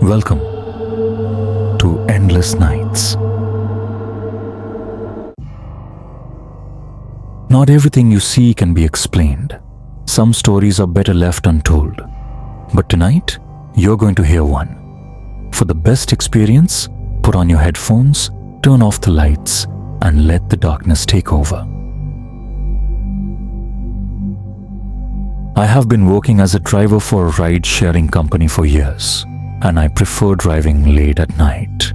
Welcome to Endless Nights. Not everything you see can be explained. Some stories are better left untold. But tonight, you're going to hear one. For the best experience, put on your headphones, turn off the lights, and let the darkness take over. I have been working as a driver for a ride-sharing company for years, and I prefer driving late at night.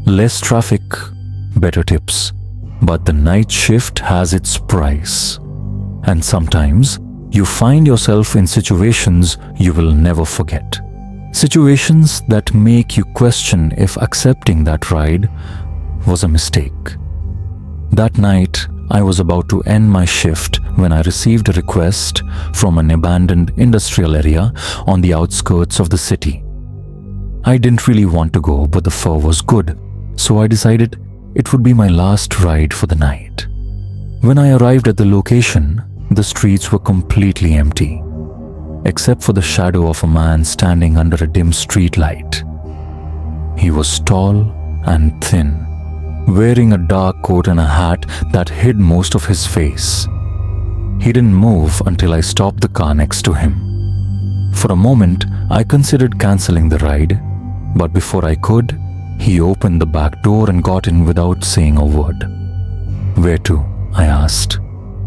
Less traffic, better tips, but the night shift has its price. And sometimes you find yourself in situations you will never forget. Situations that make you question if accepting that ride was a mistake. That night, I was about to end my shift when I received a request from an abandoned industrial area on the outskirts of the city. I didn't really want to go, but the fare was good, so I decided it would be my last ride for the night. When I arrived at the location, the streets were completely empty, except for the shadow of a man standing under a dim street light. He was tall and thin, wearing a dark coat and a hat that hid most of his face. He didn't move until I stopped the car next to him. For a moment, I considered canceling the ride, but before I could, he opened the back door and got in without saying a word. "Where to?" I asked,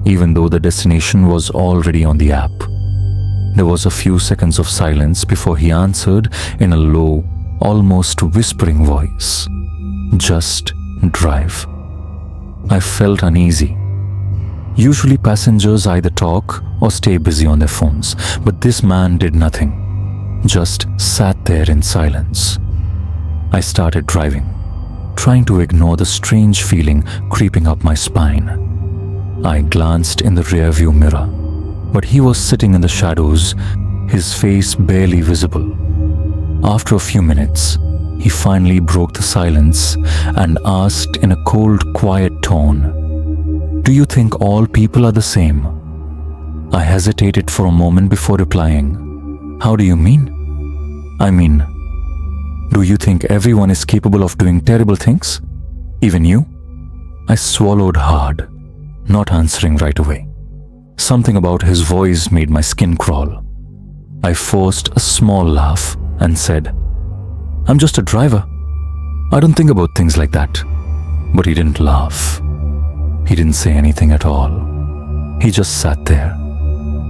even though the destination was already on the app. There was a few seconds of silence before he answered in a low, almost whispering voice. "Just drive." I felt uneasy. Usually passengers either talk or stay busy on their phones, but this man did nothing, just sat there in silence. I started driving, trying to ignore the strange feeling creeping up my spine. I glanced in the rearview mirror, but he was sitting in the shadows, his face barely visible. After a few minutes, he finally broke the silence and asked in a cold, quiet tone, "Do you think all people are the same?" I hesitated for a moment before replying, "How do you mean?" "I mean, do you think everyone is capable of doing terrible things? Even you?" I swallowed hard, not answering right away. Something about his voice made my skin crawl. I forced a small laugh and said, "I'm just a driver. I don't think about things like that." But he didn't laugh. He didn't say anything at all. He just sat there,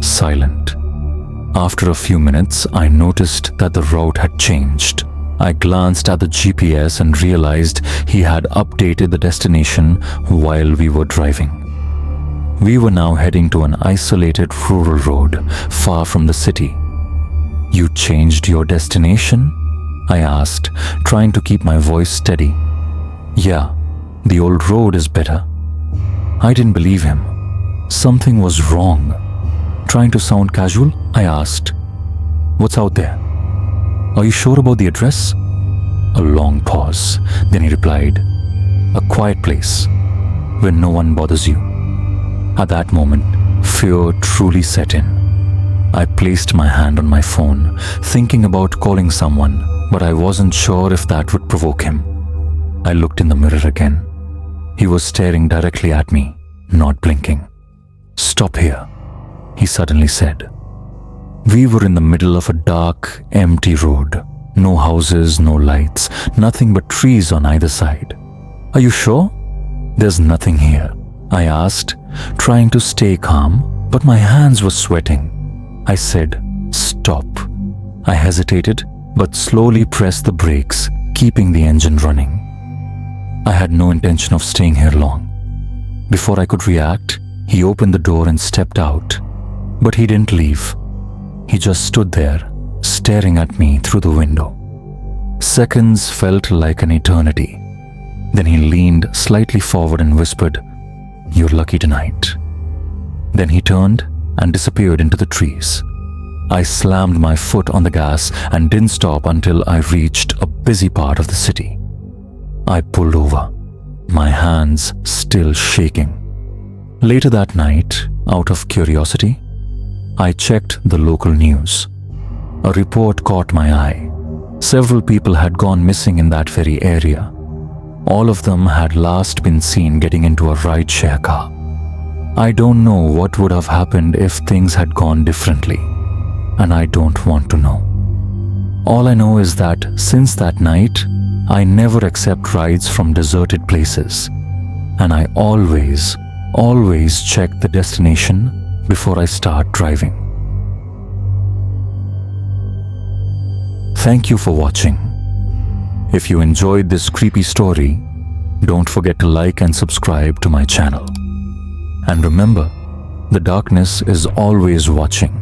silent. After a few minutes, I noticed that the route had changed. I glanced at the GPS and realized he had updated the destination while we were driving. We were now heading to an isolated rural road far from the city. "You changed your destination?" I asked, trying to keep my voice steady. "Yeah, the old road is better." I didn't believe him. Something was wrong. Trying to sound casual, I asked, "What's out there? Are you sure about the address?" A long pause. Then he replied, "A quiet place where no one bothers you." At that moment, fear truly set in. I placed my hand on my phone, thinking about calling someone, but I wasn't sure if that would provoke him. I looked in the mirror again. He was staring directly at me, not blinking. "Stop here," he suddenly said. We were in the middle of a dark, empty road. No houses, no lights, nothing but trees on either side. "Are you sure? There's nothing here," I asked, trying to stay calm, but my hands were sweating. I said, "Stop." I hesitated, but slowly pressed the brakes, keeping the engine running. I had no intention of staying here long. Before I could react, he opened the door and stepped out. But he didn't leave. He just stood there, staring at me through the window. Seconds felt like an eternity. Then he leaned slightly forward and whispered, "You're lucky tonight." Then he turned and disappeared into the trees. I slammed my foot on the gas and didn't stop until I reached a busy part of the city. I pulled over, my hands still shaking. Later that night, out of curiosity, I checked the local news. A report caught my eye. Several people had gone missing in that very area. All of them had last been seen getting into a ride-share car. I don't know what would have happened if things had gone differently, and I don't want to know. All I know is that since that night, I never accept rides from deserted places, and I always check the destination before I start driving. Thank you for watching. If you enjoyed this creepy story, don't forget to like and subscribe to my channel. And remember, the darkness is always watching.